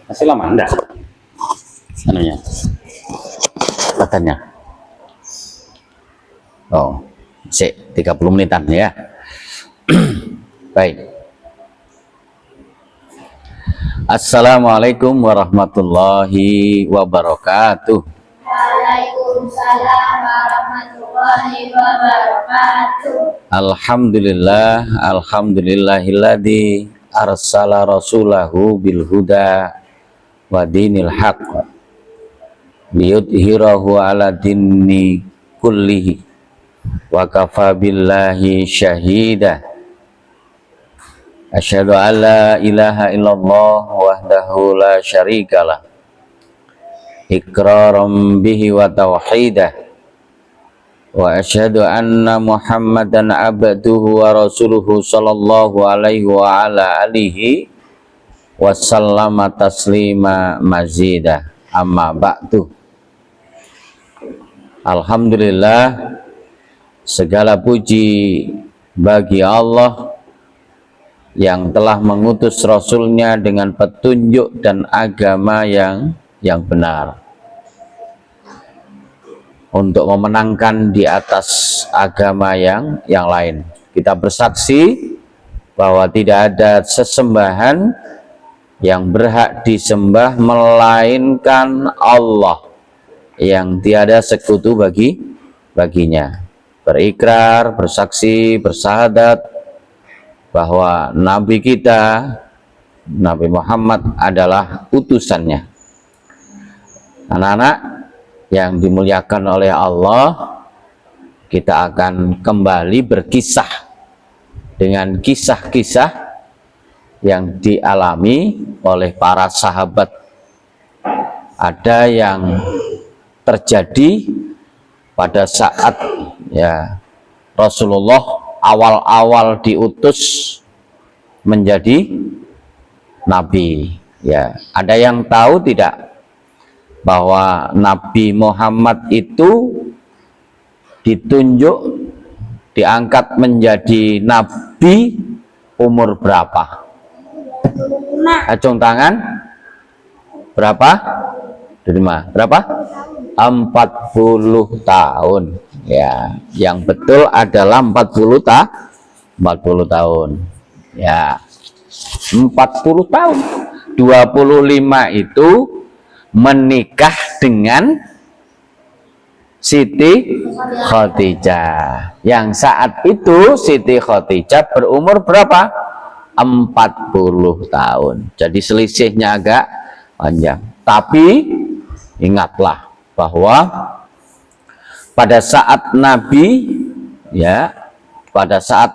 Masih lama enggak? Anunya. Katanya. Oh, masih 30 menitan ya. Baik. Assalamualaikum warahmatullahi wabarakatuh. Waalaikumsalam warahmatullahi wabarakatuh. Alhamdulillahilladzi arsala rasulahu bil huda wa dinil haqq liyudhhirahu ala dini kullihi wa kafa billahi syahida. Asyhadu an la ilaha illallah wahdahu la syarikalah iqraram bihi wa tauhidah wa asyhadu anna Muhammadan abduhu wa rasuluhu sallallahu alaihi wa ala alihi wa sallama taslima mazida. Amma ba'du. Alhamdulillah, segala puji bagi Allah yang telah mengutus Rasulnya dengan petunjuk dan agama yang benar untuk memenangkan di atas agama yang lain. Kita bersaksi bahwa tidak ada sesembahan yang berhak disembah melainkan Allah yang tiada sekutu baginya. Berikrar, bersaksi, bersahadat bahwa Nabi kita, Nabi Muhammad adalah utusannya. Anak-anak yang dimuliakan oleh Allah, kita akan kembali berkisah dengan kisah-kisah yang dialami oleh para sahabat. Ada yang terjadi pada saat ya Rasulullah awal-awal diutus menjadi nabi. Ya, ada yang tahu tidak bahwa Nabi Muhammad itu ditunjuk, diangkat menjadi nabi umur berapa? Acung tangan. Berapa? 5. Berapa? 40 tahun. Ya, yang betul adalah 40 tahun. Ya. 40 tahun. 25 itu menikah dengan Siti Khadijah. Yang saat itu Siti Khadijah berumur berapa? 40 tahun. Jadi selisihnya agak panjang. Tapi ingatlah bahwa pada saat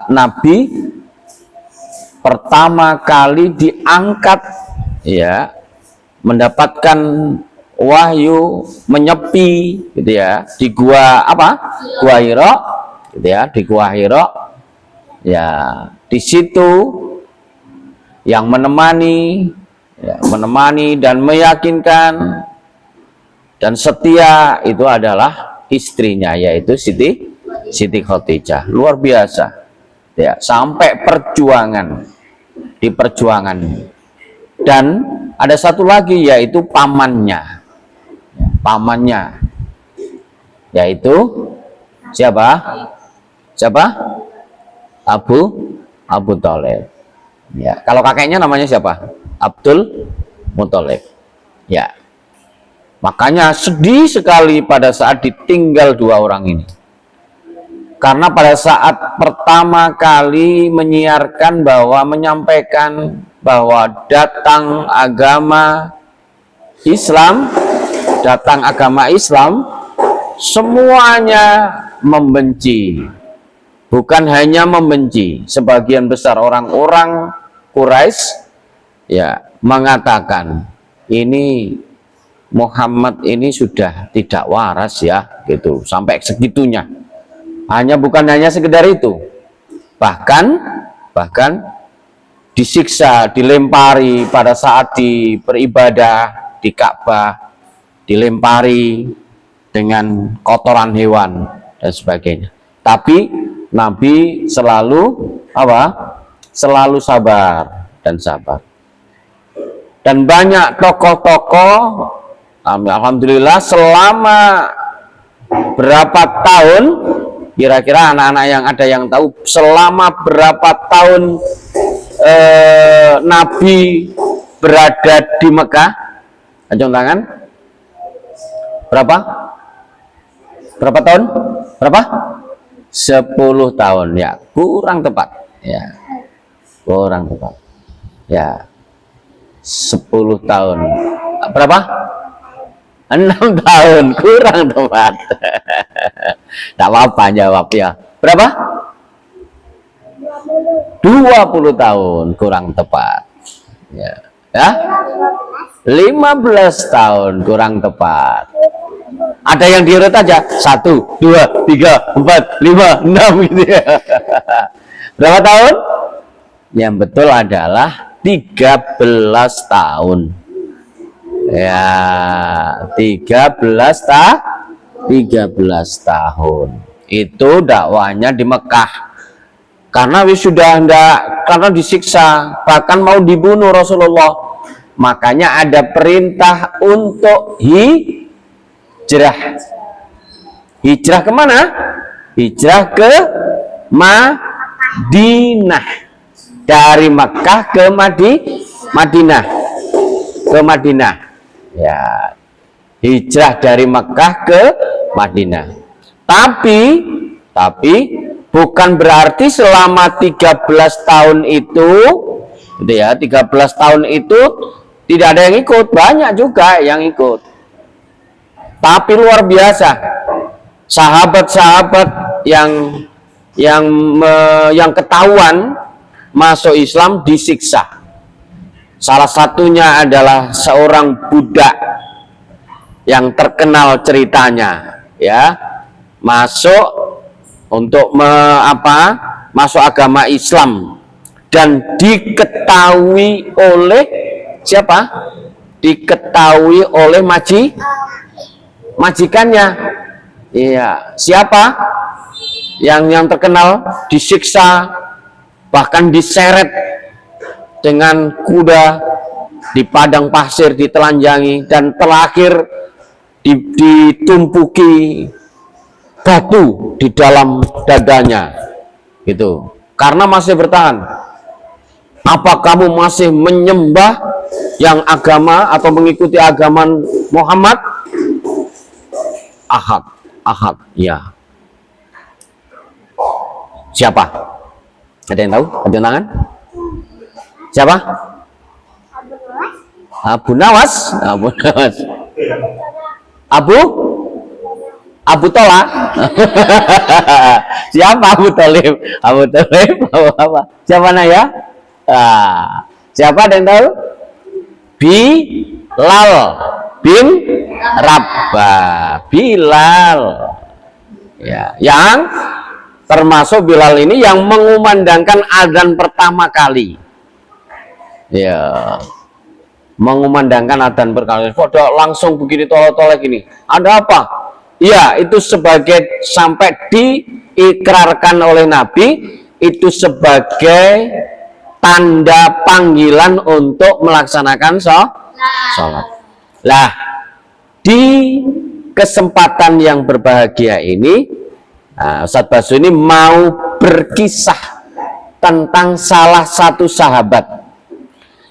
Nabi pertama kali diangkat mendapatkan wahyu, menyepi gitu ya di gua apa? Gua Hira gitu ya, di gua Hira. Ya, di situ yang menemani dan meyakinkan dan setia itu adalah istrinya, yaitu Siti Khadijah. Luar biasa ya, sampai di perjuangan. Dan ada satu lagi, yaitu pamannya, yaitu siapa? Abu Thalib. Ya, kalau kakeknya namanya siapa? Abdul Muthalib. Ya, makanya sedih sekali pada saat ditinggal dua orang ini. Karena pada saat pertama kali menyampaikan bahwa datang agama Islam, semuanya membenci. Bukan hanya membenci, sebagian besar orang-orang Quraisy mengatakan ini Muhammad ini sudah tidak waras ya, gitu, sampai segitunya. Bukan hanya sekedar itu, bahkan disiksa, dilempari pada saat beribadah di Ka'bah, dilempari dengan kotoran hewan dan sebagainya. Tapi Nabi selalu sabar dan sabar. dan banyak tokoh-tokoh. Alhamdulillah selama berapa tahun, kira-kira anak-anak yang ada yang tahu selama berapa tahun Nabi berada di Mekah? Acung tangan. Berapa tahun? Berapa? 10 tahun. Ya, kurang tepat. Ya, kurang tepat. Ya, 10 tahun. Berapa? 6 tahun, kurang tepat. Tak apa-apa jawab ya. Berapa? 20 tahun, kurang tepat. Ya, ya? 15 tahun, kurang tepat. Ada yang diurut aja, 1, 2, 3, 4, 5, 6 gitu ya. Berapa tahun? Yang betul adalah 13 tahun. Ya, 13 tahun. Itu dakwahnya di Mekah. Karena sudah enggak, karena disiksa, bahkan mau dibunuh Rasulullah. Makanya ada perintah untuk hijrah. Hijrah kemana? Hijrah ke Madinah. Dari Mekah ke Madinah. Ke Madinah. Ya, hijrah dari Mekah ke Madinah. Tapi bukan berarti selama 13 tahun itu, gitu ya, 13 tahun itu tidak ada yang ikut, banyak juga yang ikut. Tapi luar biasa, sahabat-sahabat yang ketahuan masuk Islam disiksa. Salah satunya adalah seorang budak yang terkenal ceritanya, ya, masuk untuk masuk agama Islam dan diketahui oleh siapa? Diketahui oleh majikannya. Iya, siapa? Yang terkenal disiksa, bahkan diseret dengan kuda di padang pasir, ditelanjangi, dan terakhir ditumpuki batu di dalam dadanya, gitu. Karena masih bertahan. Apa kamu masih menyembah yang agama atau mengikuti agama Muhammad? Ahad, ya. Siapa? Ada yang tahu? Ada tangan? Siapa? Abu Nawas. Abu Tola. Siapa Abu Talib? Abu Talib apa? Siapa Naya? Siapa ada yang tahu? Bilal bin Rabah. Bilal. Ya, yang termasuk Bilal ini yang mengumandangkan azan pertama kali. Ya, mengumandangkan adzan berkali. Kok langsung begini tolak-tolak gini? Ada apa? Ya, itu sebagai sampai diikrarkan oleh Nabi, itu sebagai tanda panggilan untuk melaksanakan sholat. Lah, di kesempatan yang berbahagia ini, Ustadz Basu ini mau berkisah tentang salah satu sahabat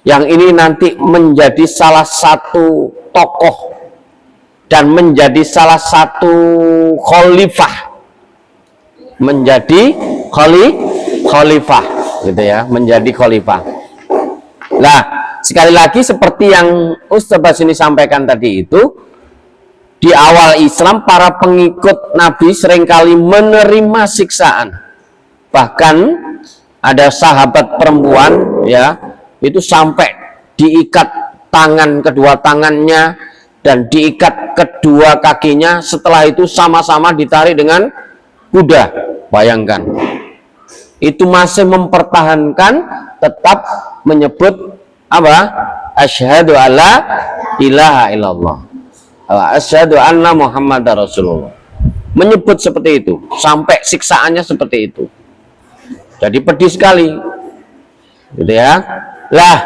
yang ini nanti menjadi salah satu tokoh dan menjadi salah satu khalifah, menjadi khalifah, gitu ya, menjadi khalifah. Nah, sekali lagi seperti yang Ustaz Bas ini sampaikan tadi itu, di awal Islam para pengikut Nabi seringkali menerima siksaan. Bahkan ada sahabat perempuan, ya, itu sampai diikat kedua tangannya dan diikat kedua kakinya, setelah itu sama-sama ditarik dengan kuda. Bayangkan, itu masih mempertahankan, tetap menyebut apa? Asyhadu alla ilaha illallah, asyhadu anna Muhammadar Rasulullah. Menyebut seperti itu, sampai siksaannya seperti itu. Jadi pedih sekali, gitu ya. Lah,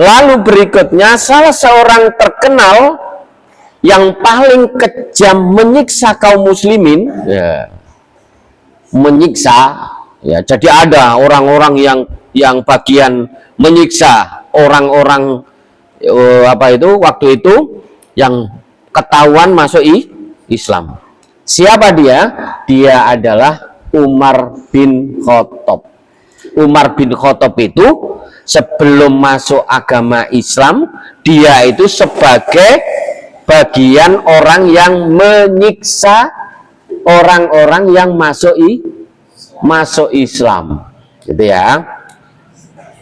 Lalu berikutnya salah seorang terkenal yang paling kejam menyiksa kaum muslimin, ya, menyiksa, ya, jadi ada orang-orang yang bagian menyiksa orang-orang waktu itu yang ketahuan masuk Islam. Siapa dia? Dia adalah Umar bin Khattab. Umar bin Khattab itu sebelum masuk agama Islam, dia itu sebagai bagian orang yang menyiksa orang-orang yang masuk Islam, gitu ya.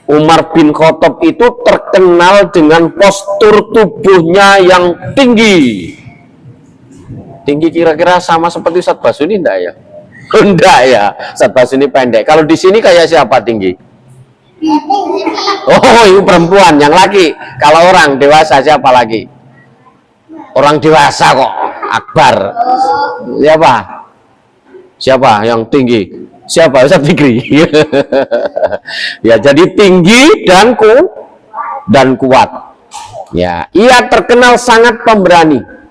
Umar bin Khattab itu terkenal dengan postur tubuhnya yang tinggi. Tinggi kira-kira sama seperti Ustadz Basuni enggak ya? Enggak ya, Ustadz Basuni pendek. Kalau di sini kayak siapa tinggi? Oh, itu perempuan, yang laki. Kalau orang dewasa siapa lagi? Orang dewasa kok, Akbar. Siapa? Siapa yang tinggi? Siapa? Ustadz Fikri. Ya, jadi tinggi dan kuat. Ya, ia terkenal sangat pemberani.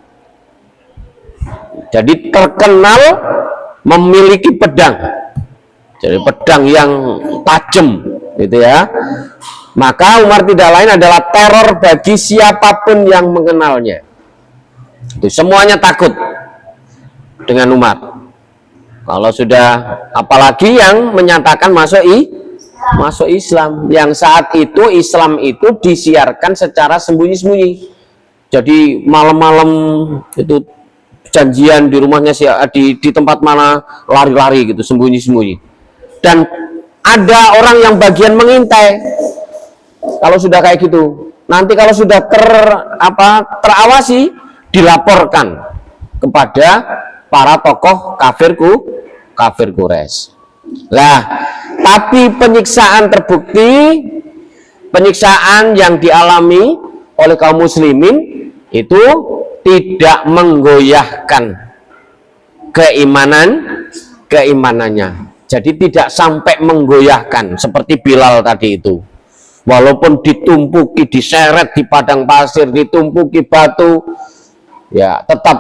Jadi terkenal memiliki pedang. Jadi pedang yang tajam, gitu ya. Maka Umar tidak lain adalah teror bagi siapapun yang mengenalnya. Itu semuanya takut dengan Umar. Kalau sudah, apalagi yang menyatakan masuk Islam, yang saat itu Islam itu disiarkan secara sembunyi-sembunyi. Jadi malam-malam itu janjian di rumahnya di tempat mana, lari-lari gitu, sembunyi-sembunyi. Dan ada orang yang bagian mengintai. Kalau sudah kayak gitu, nanti kalau sudah terawasi, dilaporkan kepada para tokoh kafir Quraisy. Lah, tapi penyiksaan terbukti, penyiksaan yang dialami oleh kaum muslimin itu tidak menggoyahkan keimanannya. Jadi tidak sampai menggoyahkan seperti Bilal tadi itu. Walaupun ditumpuki, diseret di padang pasir, ditumpuki batu, ya tetap.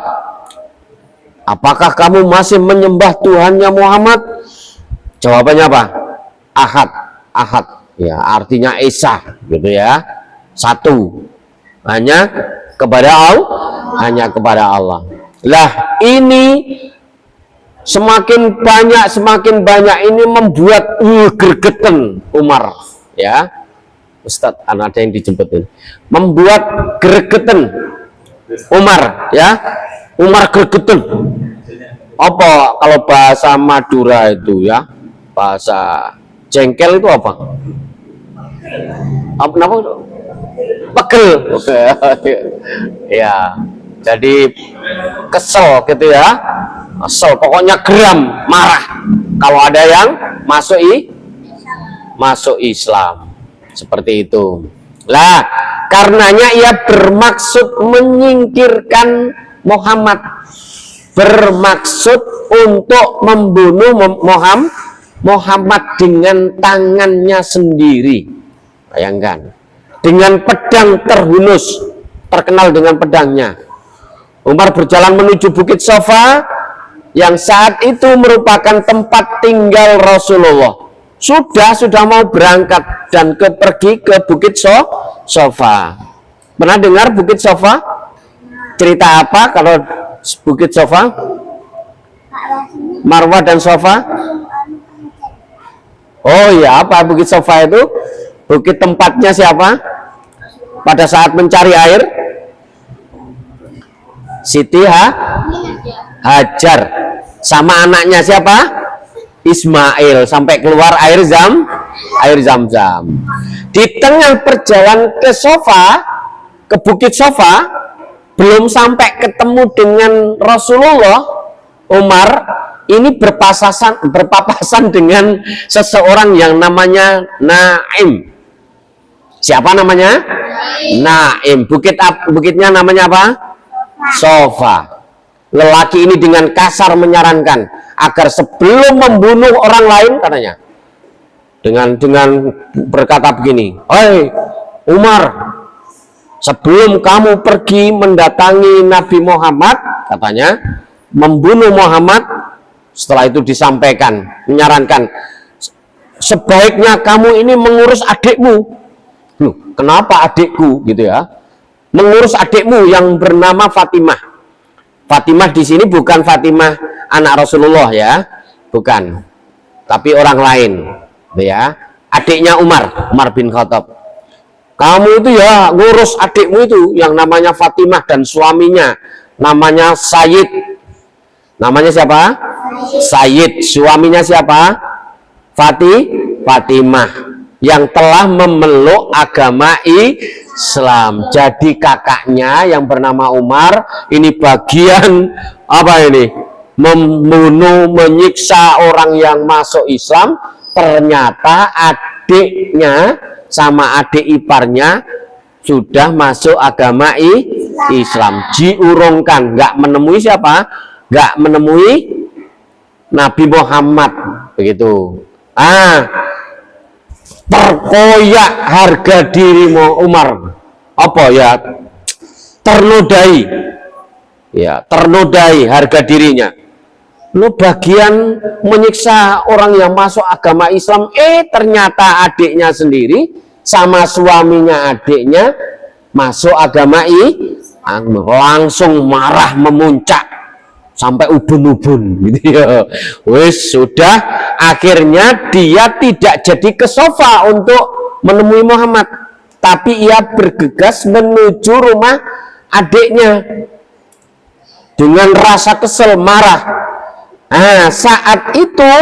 Apakah kamu masih menyembah Tuhannya Muhammad? Jawabannya apa? Ahad. Ya, artinya Esa, gitu ya. Satu. Hanya kepada Allah. Lah, ini semakin banyak ini membuat gregetan Umar, ya. Ustadz, ada yang dijemput ini. Membuat gregetan Umar, ya. Umar gregetan. Apa kalau bahasa Madura itu, ya? Bahasa jengkel itu apa? Apa namanya? Pegel. Ya. Jadi kesel gitu ya. Kesel, pokoknya geram, marah kalau ada yang masuk Islam. Seperti itu. Lah, karenanya ia bermaksud menyingkirkan Muhammad, bermaksud untuk membunuh Muhammad dengan tangannya sendiri. Bayangkan, dengan pedang terhunus, terkenal dengan pedangnya. Umar berjalan menuju Bukit Sofa yang saat itu merupakan tempat tinggal Rasulullah. Sudah mau berangkat dan pergi ke Bukit Sofa. Pernah dengar Bukit Sofa? Cerita apa kalau Bukit Sofa? Marwah dan Sofa? Oh iya, apa Bukit Sofa itu? Bukit tempatnya siapa? Pada saat mencari air? Siti Hajar. Sama anaknya siapa? Ismail, sampai keluar air Zam-Zam. Di tengah perjalanan ke Bukit Sofa, belum sampai ketemu dengan Rasulullah, Umar ini berpapasan dengan seseorang yang namanya Naim. Siapa namanya? Naim. Bukitnya namanya apa? Sofa. Lelaki ini dengan kasar menyarankan agar sebelum membunuh orang lain, katanya, dengan berkata begini, "Hei, Umar, sebelum kamu pergi mendatangi Nabi Muhammad, katanya, membunuh Muhammad, setelah itu disampaikan, menyarankan, sebaiknya kamu ini mengurus adikmu. Loh, kenapa adikku gitu ya? Mengurus adikmu yang bernama Fatimah. Fatimah di sini bukan Fatimah anak Rasulullah ya, bukan, tapi orang lain, ya. Adiknya Umar bin Khattab. Kamu itu ya ngurus adikmu itu yang namanya Fatimah dan suaminya namanya Sayyid. Namanya siapa? Sayyid. Suaminya siapa? Fatimah yang telah memeluk agama Islam. Jadi kakaknya yang bernama Umar ini bagian apa ini? Membunuh, menyiksa orang yang masuk Islam. Ternyata adiknya sama adik iparnya sudah masuk agama Islam. Diurungkan, nggak menemui siapa? Nggak menemui Nabi Muhammad, begitu. Terkoyak harga dirimu Umar, apa ya, ternodai ya, ternodai harga dirinya. Lo bagian menyiksa orang yang masuk agama Islam, ternyata adiknya sendiri sama suaminya adiknya masuk agama Islam. Langsung marah memuncak sampai ubun-ubun gitu ya. Wis sudah, akhirnya dia tidak jadi ke sofa untuk menemui Muhammad, tapi ia bergegas menuju rumah adiknya dengan rasa kesel, marah. Saat itu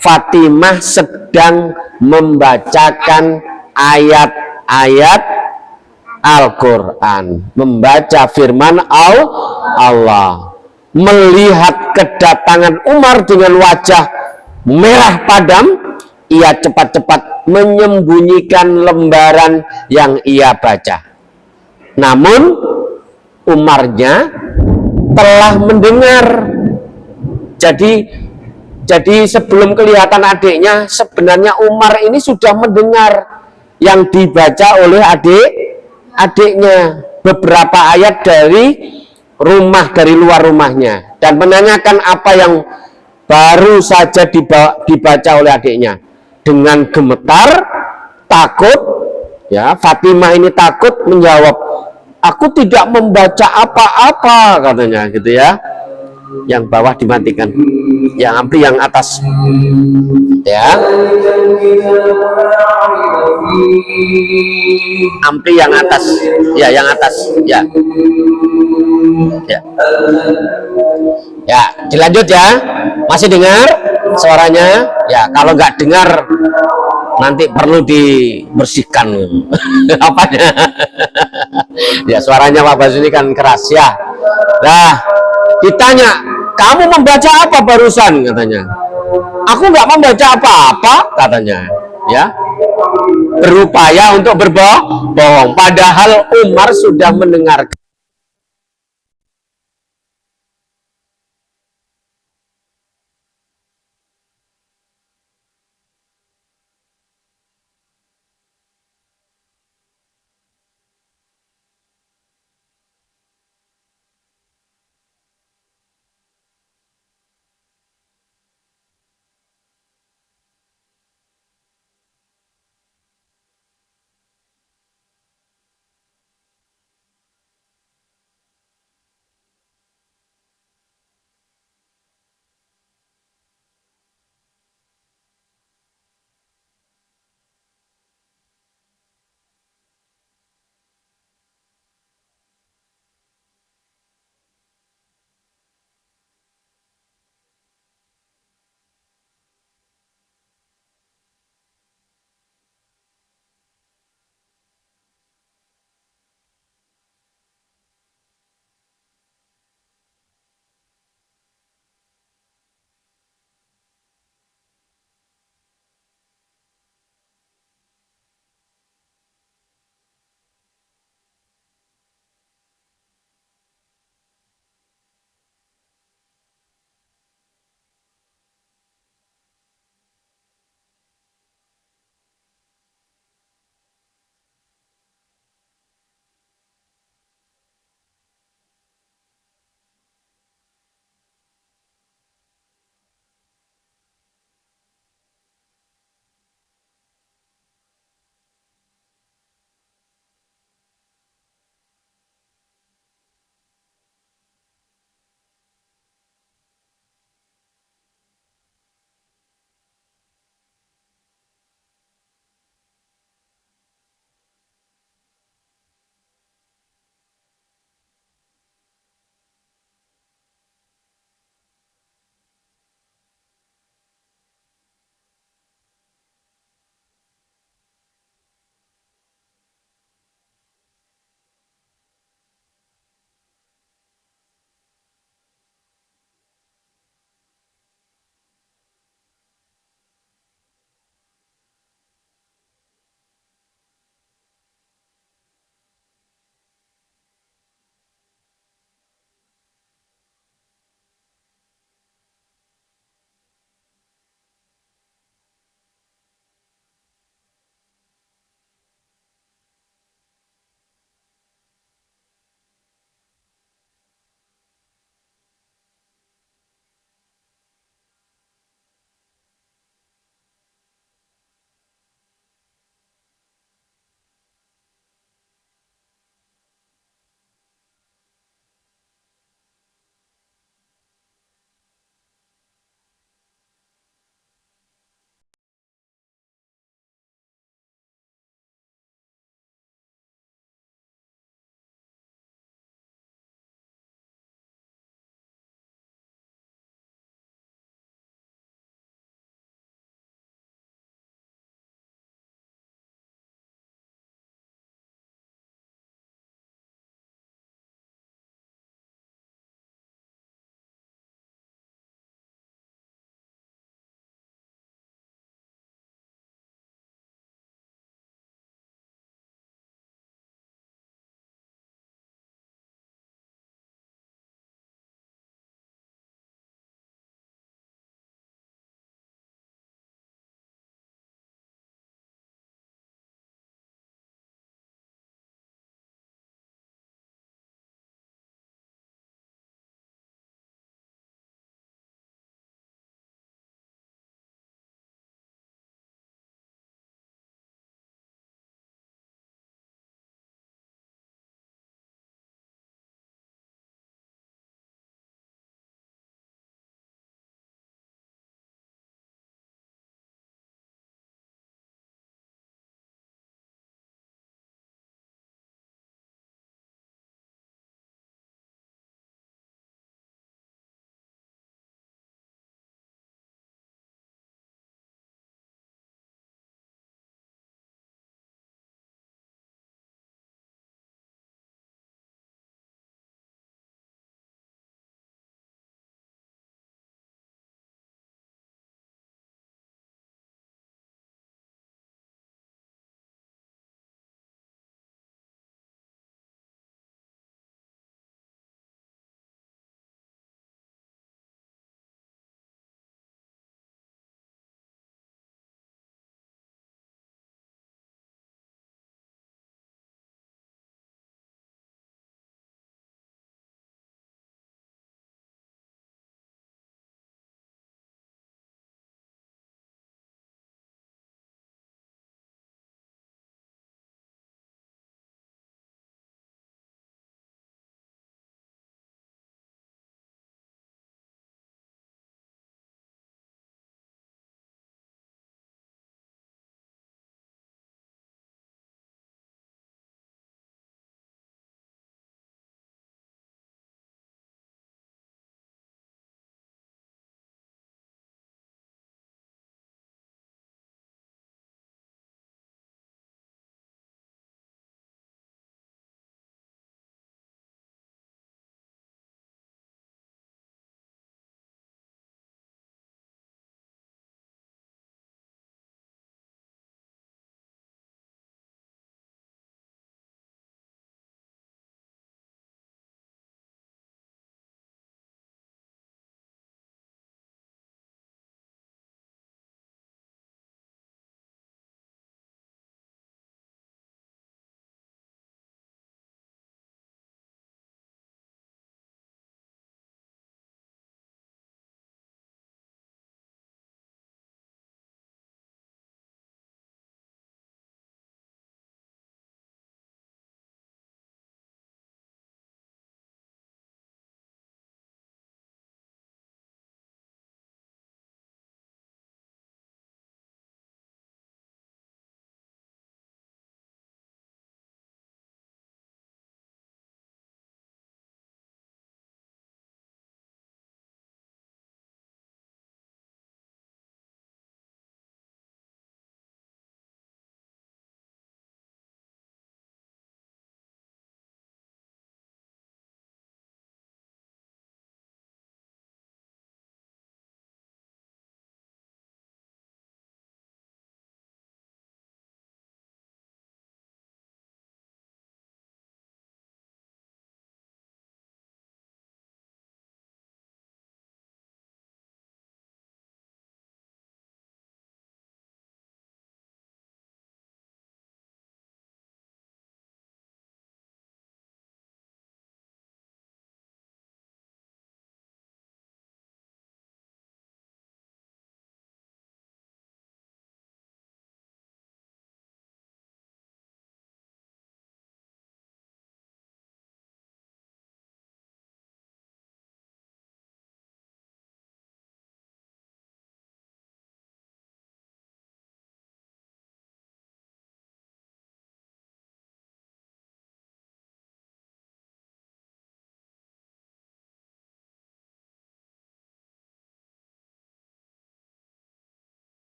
Fatimah sedang membacakan ayat-ayat Al-Quran, membaca firman Allah. Melihat kedatangan Umar dengan wajah merah padam, ia cepat-cepat menyembunyikan lembaran yang ia baca. Namun Umarnya telah mendengar. Jadi sebelum kelihatan adiknya, sebenarnya Umar ini sudah mendengar yang dibaca oleh adiknya, beberapa ayat dari luar rumahnya, dan menanyakan apa yang baru saja dibaca oleh adiknya. Dengan gemetar, takut, ya, Fatimah ini takut menjawab, aku tidak membaca apa-apa, katanya gitu ya. Yang bawah dimatikan, yang ampli yang atas ya, ampli yang atas ya, yang atas ya, ya dilanjut ya. Masih dengar suaranya ya? Kalau nggak dengar nanti perlu dibersihkan apanya. Ya, suaranya Pak Bas ini kan keras ya. Nah, ditanya, kamu membaca apa barusan, katanya. Aku nggak membaca apa-apa, katanya, ya. Berupaya untuk berbohong, padahal Umar sudah mendengarkan